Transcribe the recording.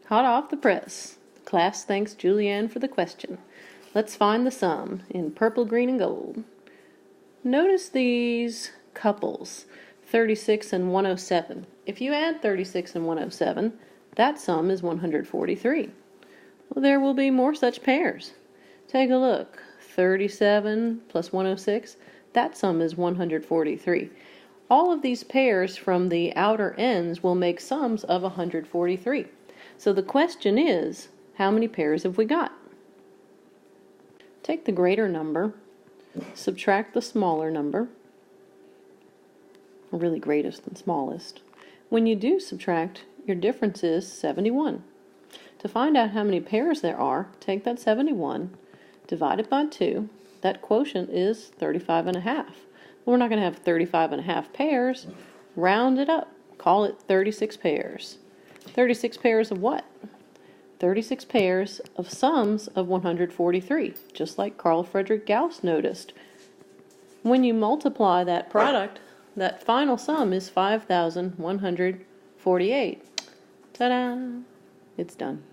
Hot off the press. The class thanks Julianne for the question. Let's find the sum in purple, green, and gold. Notice these couples, 36 and 107. If you add 36 and 107, that sum is 143. Well, there will be more such pairs. Take a look. 37 plus 106, that sum is 143. All of these pairs from the outer ends will make sums of 143. So the question is, how many pairs have we got? Take the greater number, subtract the smaller number, or really greatest and smallest. When you do subtract, your difference is 71. To find out how many pairs there are, take that 71, divide it by 2. That quotient is 35 and a half. We're not going to have 35 and a half pairs. Round it up. Call it 36 pairs. 36 pairs of what? 36 pairs of sums of 143, just like Carl Friedrich Gauss noticed. When you multiply that product, that final sum is 5,148. Ta-da! It's done.